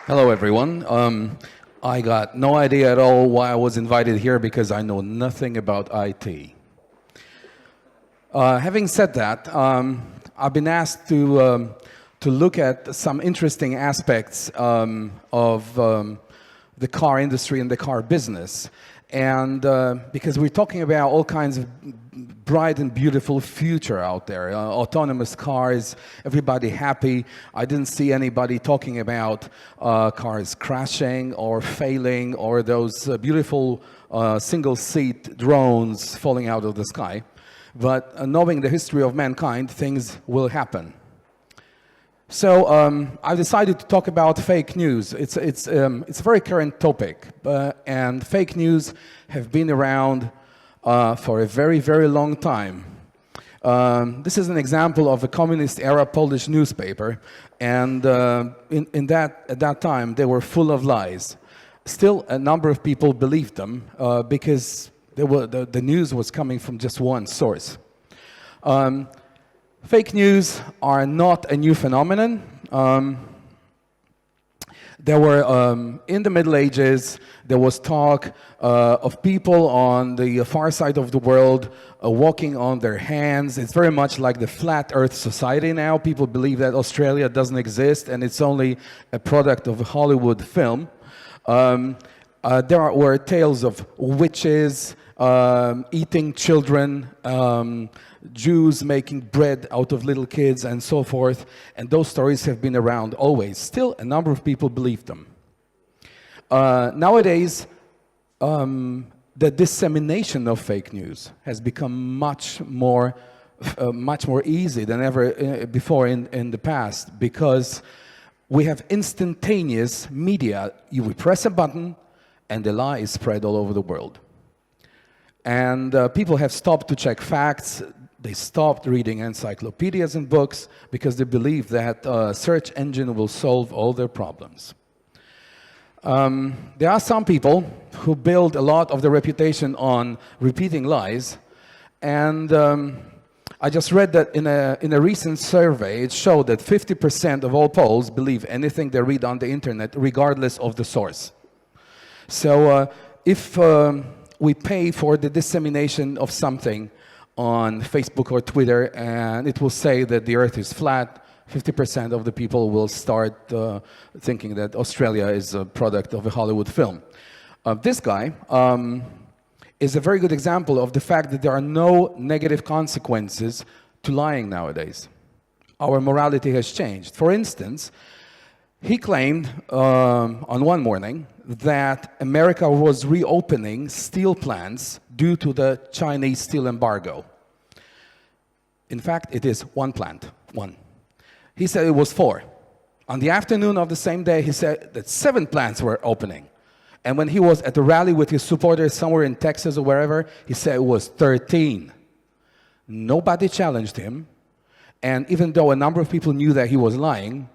Hello, everyone. I got no idea at all why I was invited here because I know nothing about IT. Having said that, I've been asked to look at some interesting aspects of the car industry and the car business. And because we're talking about all kinds of bright and beautiful future out there, autonomous cars, everybody happy. I didn't see anybody talking about cars crashing or failing or those beautiful single-seat drones falling out of the sky. But knowing the history of mankind, things will happen. So I decided to talk about fake news. It's a very current topic, and fake news have been around for a very, very long time. This is an example of a communist-era Polish newspaper, and at that time they were full of lies. Still, a number of people believed them because the news was coming from just one source. Fake news are not a new phenomenon. There were, in the Middle Ages, there was talk of people on the far side of the world walking on their hands. It's very much like the flat earth society now. People believe that Australia doesn't exist and it's only a product of a Hollywood film. There were tales of witches eating children, Jews making bread out of little kids, and so forth. And those stories have been around always. Still, a number of people believe them. Nowadays, the dissemination of fake news has become much more easy than ever before in the past, because we have instantaneous media. You press a button, and the lie is spread all over the world. And people have stopped to check facts. They stopped reading encyclopedias and books because they believe that a search engine will solve all their problems. There are some people who build a lot of their reputation on repeating lies. And I just read that in a recent survey, it showed that 50% of all Poles believe anything they read on the internet, regardless of the source. So if we pay for the dissemination of something on Facebook or Twitter, and it will say that the earth is flat, 50% of the people will start thinking that Australia is a product of a Hollywood film. This guy is a very good example of the fact that there are no negative consequences to lying nowadays. Our morality has changed. For instance, he claimed on one morning that America was reopening steel plants due to the Chinese steel embargo. In fact, it is one plant, one. He said it was 4. On the afternoon of the same day, he said that 7 plants were opening. And when he was at a rally with his supporters somewhere in Texas or wherever, he said it was 13. Nobody challenged him. And even though a number of people knew that he was lying,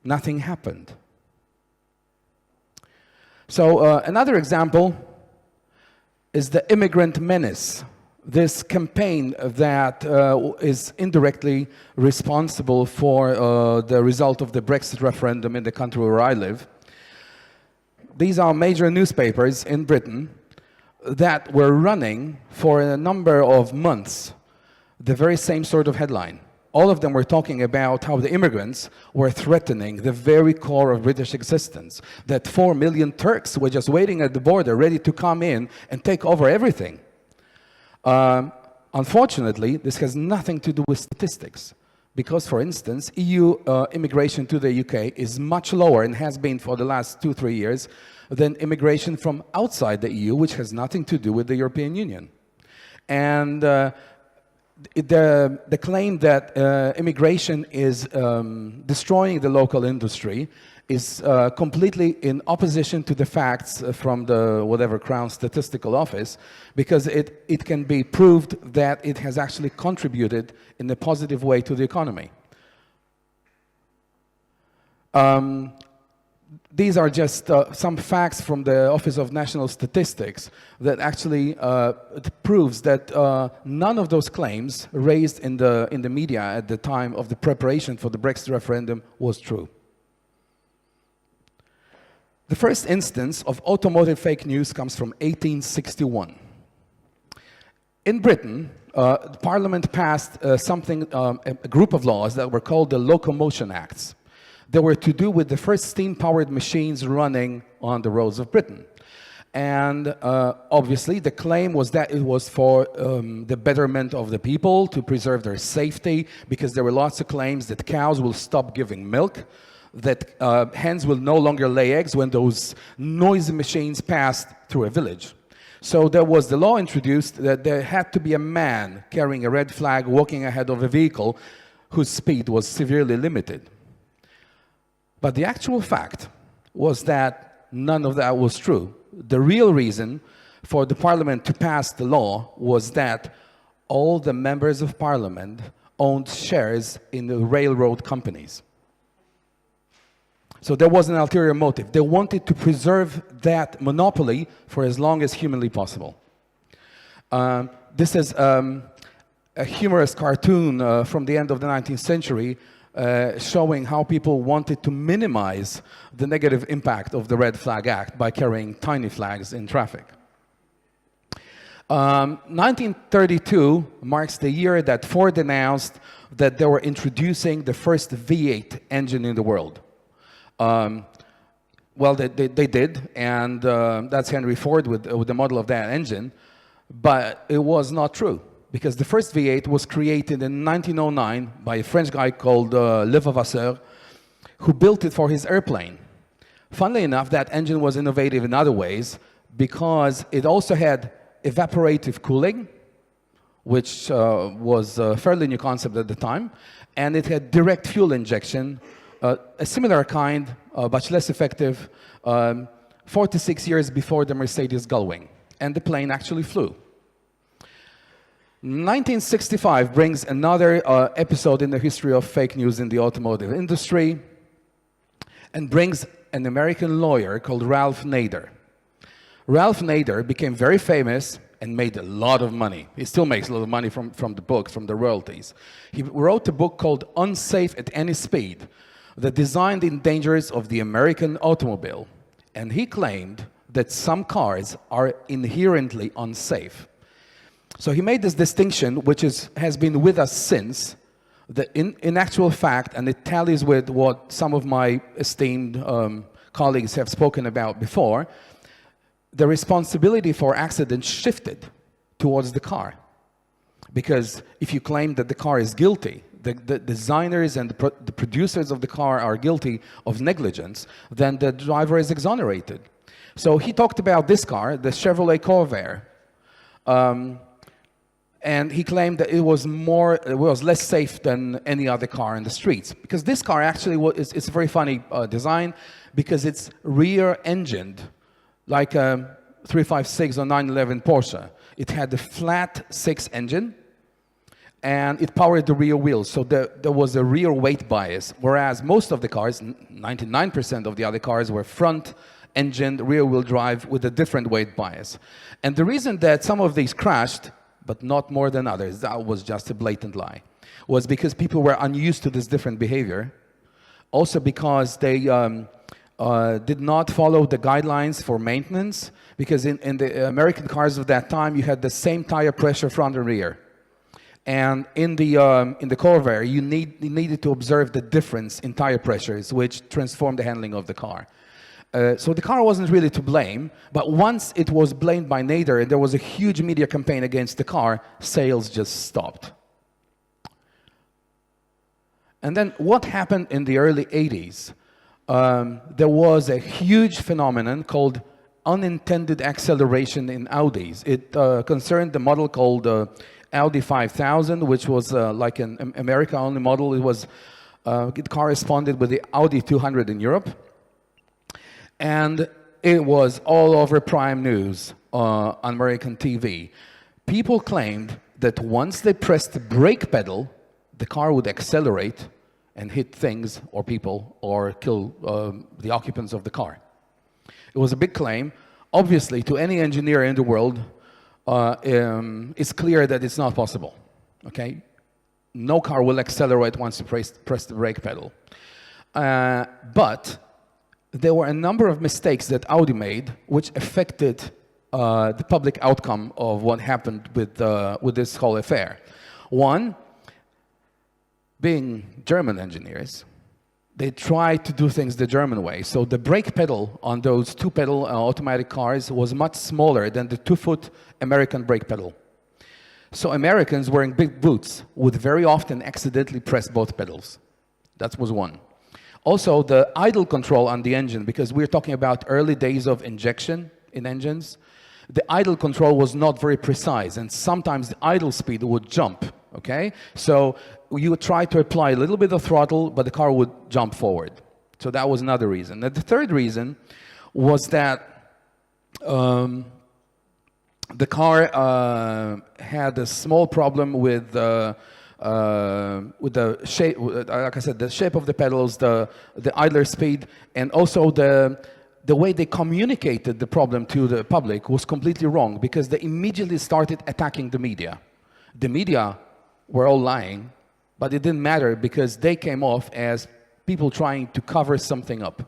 nothing happened. So another example is the immigrant menace, this campaign that is indirectly responsible for the result of the Brexit referendum in the country where I live. These are major newspapers in Britain that were running for a number of months the very same sort of headline. All of them were talking about how the immigrants were threatening the very core of British existence, that 4 million Turks were just waiting at the border, ready to come in and take over everything. Unfortunately, this has nothing to do with statistics, because, for instance, EU immigration to the UK is much lower and has been for the last 2-3 years than immigration from outside the EU, which has nothing to do with the European Union. And the claim that immigration is destroying the local industry is completely in opposition to the facts from the whatever Crown Statistical Office, because it can be proved that it has actually contributed in a positive way to the economy. These are just some facts from the Office of National Statistics that actually proves that none of those claims raised in the media at the time of the preparation for the Brexit referendum was true. The first instance of automotive fake news comes from 1861. In Britain, the Parliament passed a group of laws that were called the Locomotion Acts. They were to do with the first steam-powered machines running on the roads of Britain. And obviously, the claim was that it was for the betterment of the people, to preserve their safety, because there were lots of claims that cows will stop giving milk, that hens will no longer lay eggs when those noisy machines passed through a village. So there was the law introduced that there had to be a man carrying a red flag walking ahead of a vehicle whose speed was severely limited. But the actual fact was that none of that was true. The real reason for the Parliament to pass the law was that all the members of Parliament owned shares in the railroad companies. So there was an ulterior motive. They wanted to preserve that monopoly for as long as humanly possible. This is a humorous cartoon from the end of the 19th century showing how people wanted to minimize the negative impact of the Red Flag Act by carrying tiny flags in traffic. 1932 marks the year that Ford announced that they were introducing the first V8 engine in the world. Well, they did, and that's Henry Ford with the model of that engine, but it was not true, because the first V8 was created in 1909 by a French guy called Levavasseur, who built it for his airplane. Funnily enough, that engine was innovative in other ways, because it also had evaporative cooling, which was a fairly new concept at the time, and it had direct fuel injection, a similar kind, but less effective, 4 to 6 years before the Mercedes Gullwing. And the plane actually flew. 1965 brings another episode in the history of fake news in the automotive industry, and brings an American lawyer called Ralph Nader. Ralph Nader became very famous and made a lot of money. He still makes a lot of money from the books, from the royalties. He wrote a book called Unsafe at Any Speed, the design and dangers of the American automobile. And he claimed that some cars are inherently unsafe. So he made this distinction, which has been with us since, that in actual fact, and it tallies with what some of my esteemed colleagues have spoken about before, the responsibility for accidents shifted towards the car. Because if you claim that the car is guilty, the designers and the producers of the car are guilty of negligence, then the driver is exonerated. So he talked about this car, the Chevrolet Corvair, and he claimed that it was less safe than any other car in the streets. Because this car actually it's a very funny design, because it's rear-engined, like a 356 or 911 Porsche. It had a flat 6 engine, and it powered the rear wheels, so there was a rear weight bias, whereas most of the cars, 99% of the other cars, were front-engined, rear-wheel drive with a different weight bias. And the reason that some of these crashed, but not more than others, that was just a blatant lie, was because people were unused to this different behavior. Also because they did not follow the guidelines for maintenance, because in the American cars of that time, you had the same tire pressure front and rear. And in the Corvair, you needed to observe the difference in tire pressures, which transformed the handling of the car. So the car wasn't really to blame, but once it was blamed by Nader and there was a huge media campaign against the car, sales just stopped. And then what happened in the early 80s? There was a huge phenomenon called unintended acceleration in Audis. It concerned the model called Audi 5000, which was like an America-only model. It corresponded with the Audi 200 in Europe. And it was all over prime news on American TV. People claimed that once they pressed the brake pedal, the car would accelerate and hit things or people or kill the occupants of the car. It was a big claim. Obviously, to any engineer in the world, it's clear that it's not possible. Okay? No car will accelerate once you press the brake pedal. But there were a number of mistakes that Audi made which affected the public outcome of what happened with this whole affair. One, being German engineers, they tried to do things the German way. So the brake pedal on those two-pedal automatic cars was much smaller than the 2-foot American brake pedal. So Americans wearing big boots would very often accidentally press both pedals. That was one. Also, the idle control on the engine, because we're talking about early days of injection in engines, the idle control was not very precise, and sometimes the idle speed would jump, okay? So you would try to apply a little bit of throttle, but the car would jump forward. So that was another reason. And the third reason was that the car had a small problem with the shape, like I said, the shape of the pedals, the idler speed, and also the way they communicated the problem to the public was completely wrong, because they immediately started attacking the media. The media were all lying, but it didn't matter because they came off as people trying to cover something up.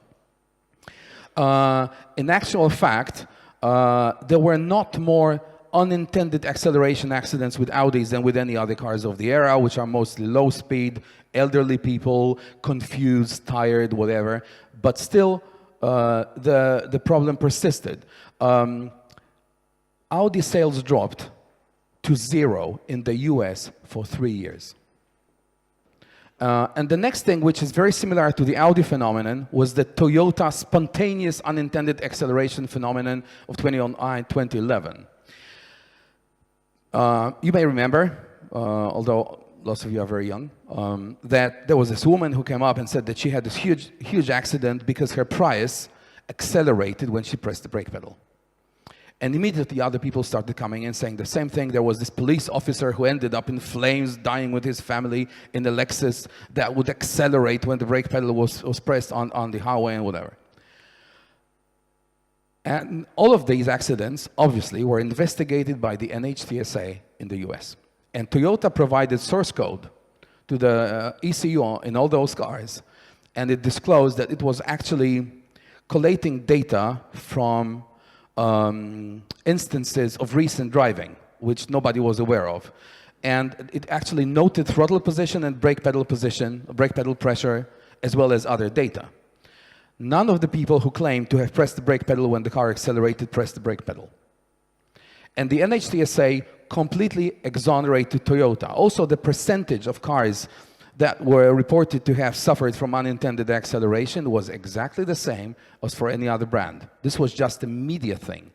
In actual fact, there were not more unintended acceleration accidents with Audis than with any other cars of the era, which are mostly low speed, elderly people, confused, tired, whatever. But still, the problem persisted. Audi sales dropped to 0 in the US for 3 years. And the next thing, which is very similar to the Audi phenomenon, was the Toyota spontaneous unintended acceleration phenomenon of 2011. You may remember, although lots of you are very young, that there was this woman who came up and said that she had this huge accident because her Prius accelerated when she pressed the brake pedal. And immediately other people started coming in saying the same thing. There was this police officer who ended up in flames, dying with his family in a Lexus that would accelerate when the brake pedal was pressed on the highway and whatever. And all of these accidents, obviously, were investigated by the NHTSA in the US. And Toyota provided source code to the ECU in all those cars, and it disclosed that it was actually collating data from instances of recent driving, which nobody was aware of. And it actually noted throttle position and brake pedal position, brake pedal pressure, as well as other data. None of the people who claimed to have pressed the brake pedal when the car accelerated pressed the brake pedal. And the NHTSA completely exonerated Toyota. Also, the percentage of cars that were reported to have suffered from unintended acceleration was exactly the same as for any other brand. This was just a media thing.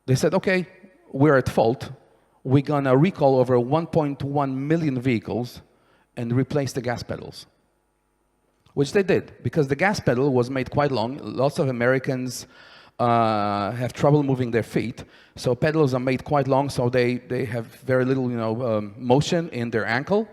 They said, okay, we're at fault. We're gonna recall over 1.1 million vehicles and replace the gas pedals. Which they did, because the gas pedal was made quite long. Lots of Americans have trouble moving their feet, so pedals are made quite long, so they have very little, motion in their ankle.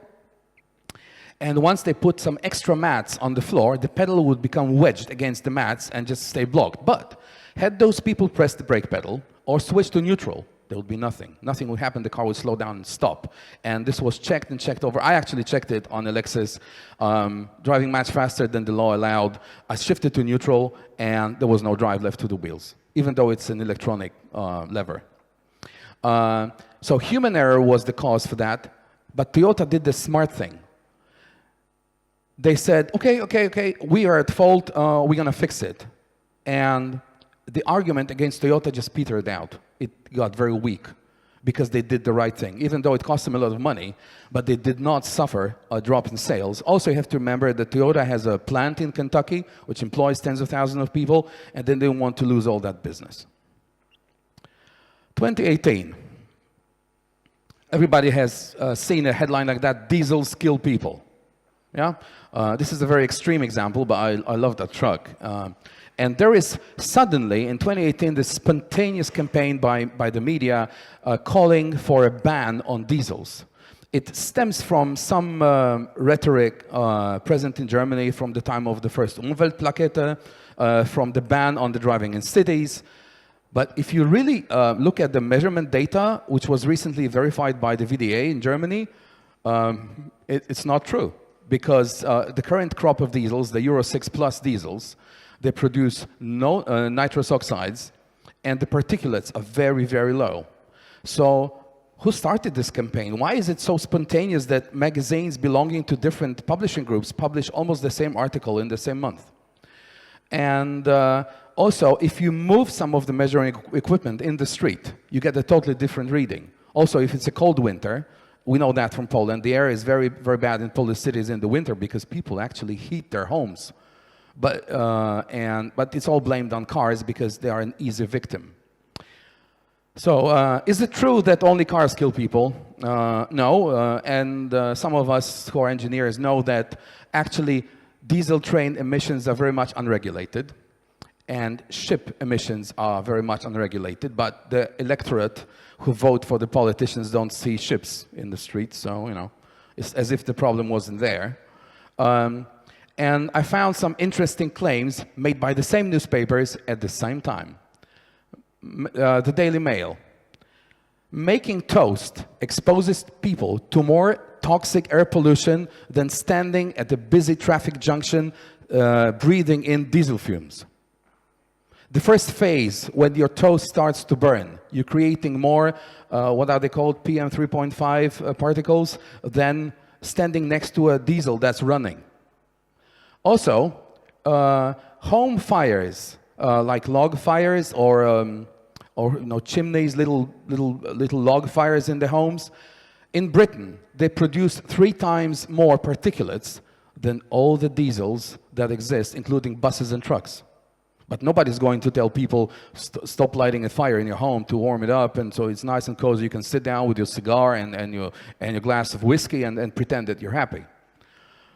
And once they put some extra mats on the floor, the pedal would become wedged against the mats and just stay blocked. But had those people pressed the brake pedal or switched to neutral, there would be nothing. Nothing would happen. The car would slow down and stop. And this was checked and checked over. I actually checked it on a Lexus, driving much faster than the law allowed. I shifted to neutral, and there was no drive left to the wheels, even though it's an electronic lever. So human error was the cause for that, but Toyota did the smart thing. They said, okay, we are at fault, we're gonna fix it. And the argument against Toyota just petered out. It got very weak because they did the right thing, even though it cost them a lot of money, but they did not suffer a drop in sales. Also, you have to remember that Toyota has a plant in Kentucky, which employs tens of thousands of people, and then they want to lose all that business. 2018. Everybody has seen a headline like that, diesels kill people. Yeah? This is a very extreme example, but I love that truck. And there is suddenly, in 2018, this spontaneous campaign by the media calling for a ban on diesels. It stems from some rhetoric present in Germany from the time of the first Umweltplakette, from the ban on the driving in cities. But if you really look at the measurement data, which was recently verified by the VDA in Germany, it's not true. Because the current crop of diesels, the Euro 6 plus diesels, They produce no nitrous oxides, and the particulates are very, very low. So who started this campaign? Why is it so spontaneous that magazines belonging to different publishing groups publish almost the same article in the same month? And also, if you move some of the measuring equipment in the street, you get a totally different reading. Also, if it's a cold winter, we know that from Poland, the air is very, very bad in Polish cities in the winter because people actually heat their homes. But it's all blamed on cars because they are an easy victim. So, is it true that only cars kill people? No, and some of us who are engineers know that actually diesel train emissions are very much unregulated, and ship emissions are very much unregulated, but the electorate who vote for the politicians don't see ships in the streets, so, you know, it's as if the problem wasn't there. And I found some interesting claims made by the same newspapers at the same time. The Daily Mail. Making toast exposes people to more toxic air pollution than standing at a busy traffic junction breathing in diesel fumes. The first phase, when your toast starts to burn, you're creating more, what are they called, PM 3.5 particles, than standing next to a diesel that's running. Also, home fires, like log fires or you know, chimneys, little log fires in the homes. In Britain, they produce 3 times more particulates than all the diesels that exist, including buses and trucks. But nobody's going to tell people, stop lighting a fire in your home to warm it up, and so it's nice and cozy. You can sit down with your cigar and your glass of whiskey and pretend that you're happy.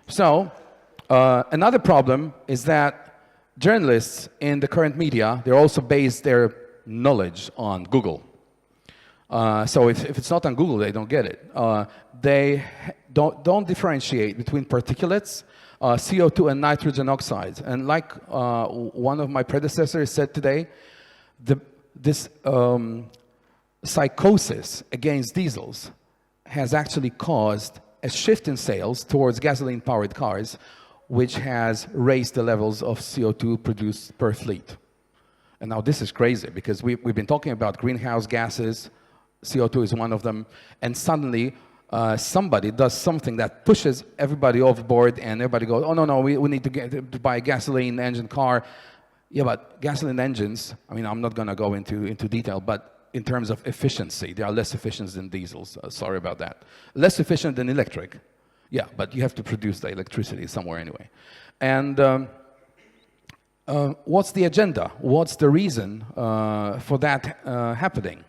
So, another problem is that journalists in the current media, they also base their knowledge on Google. So if it's not on Google, they don't get it. They don't differentiate between particulates, CO2 and nitrogen oxides. And like one of my predecessors said today, this psychosis against diesels has actually caused a shift in sales towards gasoline-powered cars, which has raised the levels of CO2 produced per fleet. And now this is crazy, because we've been talking about greenhouse gases, CO2 is one of them, and suddenly somebody does something that pushes everybody overboard, and everybody goes, oh, no, we need to buy a gasoline engine car. Yeah, but gasoline engines, I mean, I'm not going to go into detail, but in terms of efficiency, they are less efficient than diesels. Sorry about that. Less efficient than electric. Yeah, but you have to produce the electricity somewhere anyway. And what's the agenda? What's the reason for that happening?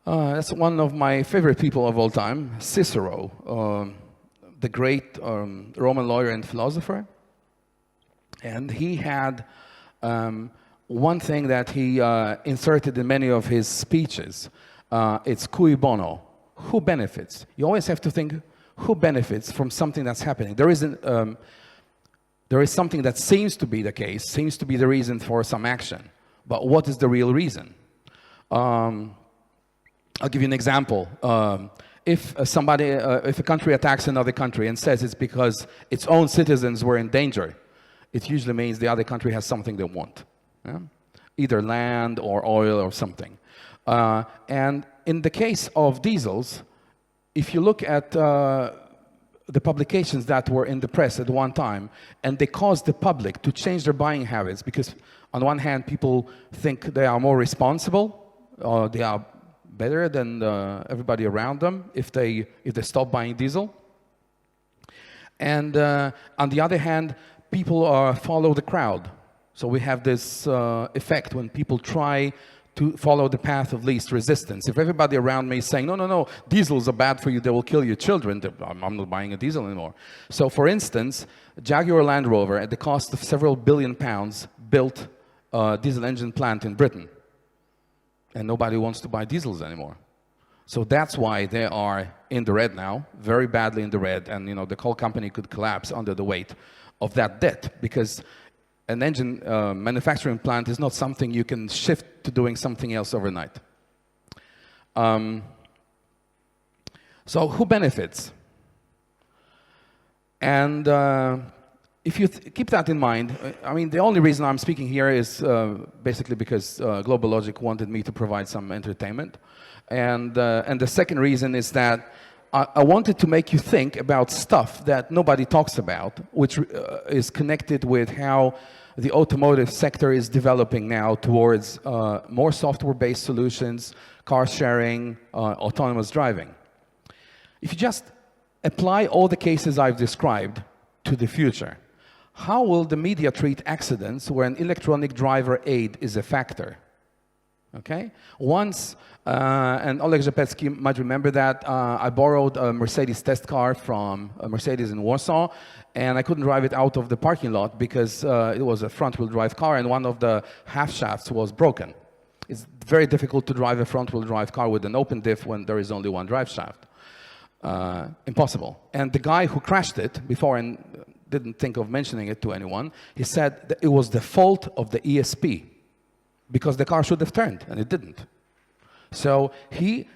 That's one of my favorite people of all time, Cicero, the great Roman lawyer and philosopher. And he had one thing that he inserted in many of his speeches. It's cui bono. Who benefits? You always have to think, who benefits from something that's happening? There is something that seems to be the case, seems to be the reason for some action. But what is the real reason? I'll give you an example. If a country attacks another country and says it's because its own citizens were in danger, it usually means the other country has something they want. Yeah? Either land or oil or something. And in the case of diesels, if you look at the publications that were in the press at one time, and they caused the public to change their buying habits, because on one hand, people think they are more responsible, or they are better than everybody around them if they stop buying diesel. And on the other hand, people follow the crowd. So we have this effect when people try to follow the path of least resistance. If everybody around me is saying, no, diesels are bad for you, they will kill your children, I'm not buying a diesel anymore. So for instance, Jaguar Land Rover, at the cost of several billion pounds, built a diesel engine plant in Britain. And nobody wants to buy diesels anymore. So that's why they are in the red now, very badly in the red, and the whole company could collapse under the weight of that debt, because an engine manufacturing plant is not something you can shift to doing something else overnight. So who benefits? And if you keep that in mind, I mean, the only reason I'm speaking here is basically because GlobalLogic wanted me to provide some entertainment. And the second reason is that I wanted to make you think about stuff that nobody talks about, which is connected with how the automotive sector is developing now towards more software-based solutions, car sharing, autonomous driving. If you just apply all the cases I've described to the future, how will the media treat accidents where an electronic driver aid is a factor? Okay? Once, and Oleg Rzepecki might remember that, I borrowed a Mercedes test car from a Mercedes in Warsaw, and I couldn't drive it out of the parking lot because it was a front-wheel drive car and one of the half shafts was broken. It's very difficult to drive a front-wheel drive car with an open diff when there is only one drive shaft. Impossible. And the guy who crashed it before and didn't think of mentioning it to anyone, he said that it was the fault of the ESP because the car should have turned and it didn't. So he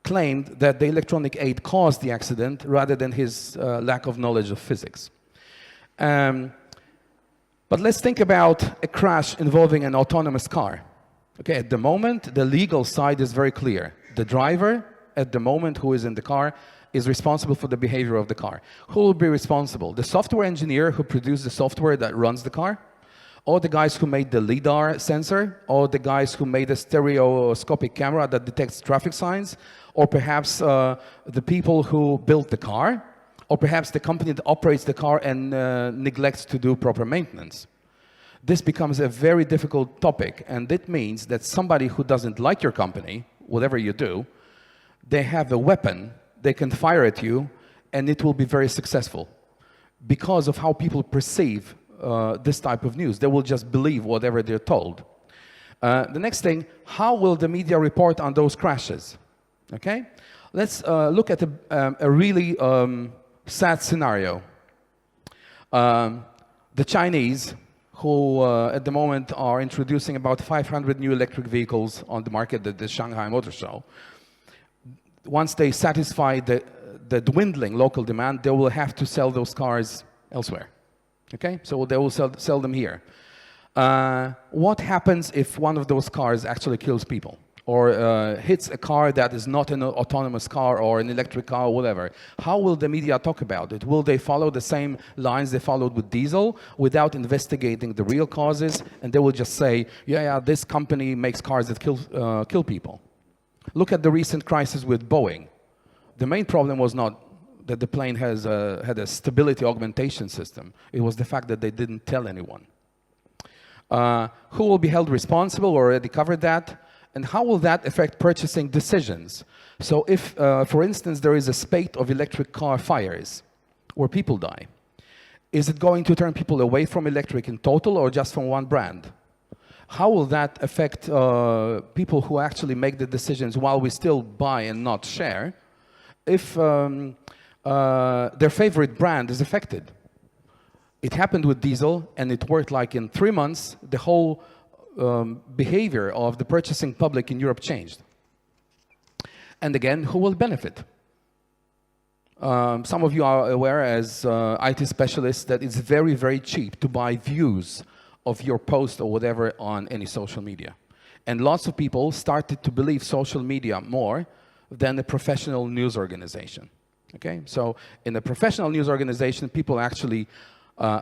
claimed that the electronic aid caused the accident rather than his lack of knowledge of physics. But let's think about a crash involving an autonomous car. Okay, at the moment, the legal side is very clear. The driver, at the moment, who is in the car, is responsible for the behavior of the car. Who will be responsible? The software engineer who produced the software that runs the car? Or the guys who made the LiDAR sensor? Or the guys who made a stereoscopic camera that detects traffic signs? Or perhaps the people who built the car? Or perhaps the company that operates the car and neglects to do proper maintenance? This becomes a very difficult topic, and it means that somebody who doesn't like your company, whatever you do, they have a weapon, they can fire at you, and it will be very successful because of how people perceive this type of news. They will just believe whatever they're told. The next thing, how will the media report on those crashes? Okay? Let's look at a really sad scenario. The Chinese, who at the moment are introducing about 500 new electric vehicles on the market at the Shanghai Motor Show. Once they satisfy the dwindling local demand, they will have to sell those cars elsewhere. Okay, so they will sell them here. What happens if one of those cars actually kills people or hits a car that is not an autonomous car or an electric car or whatever? How will the media talk about it? Will they follow the same lines they followed with diesel without investigating the real causes? And they will just say, yeah, this company makes cars that kill people. Look at the recent crisis with Boeing. The main problem was not that the plane had a stability augmentation system. It was the fact that they didn't tell anyone. Who will be held responsible? We already covered that. And how will that affect purchasing decisions? So if, for instance, there is a spate of electric car fires where people die, is it going to turn people away from electric in total or just from one brand? How will that affect people who actually make the decisions while we still buy and not share if their favorite brand is affected? It happened with diesel, and it worked like in 3 months, the whole behavior of the purchasing public in Europe changed. And again, who will benefit? Some of you are aware as IT specialists that it's very, very cheap to buy views of your post or whatever on any social media. And lots of people started to believe social media more than a professional news organization. Okay, so in a professional news organization, people actually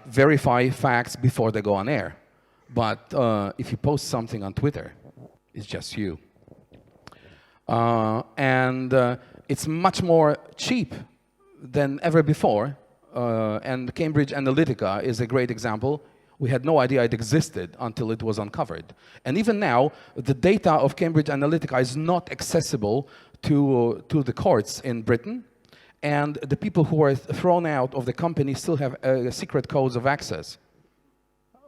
verify facts before they go on air. But if you post something on Twitter, it's just you. It's much more cheap than ever before. And Cambridge Analytica is a great example. We had no idea it existed until it was uncovered. And even now, the data of Cambridge Analytica is not accessible to the courts in Britain. And the people who were thrown out of the company still have secret codes of access.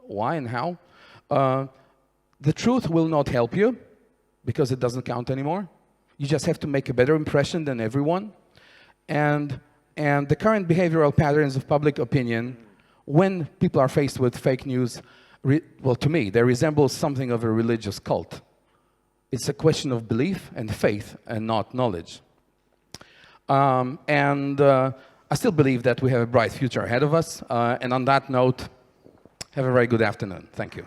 Why and how? The truth will not help you because it doesn't count anymore. You just have to make a better impression than everyone. And the current behavioral patterns of public opinion, when people are faced with fake news, well, to me, they resemble something of a religious cult. It's a question of belief and faith and not knowledge. I still believe that we have a bright future ahead of us. And on that note, have a very good afternoon. Thank you.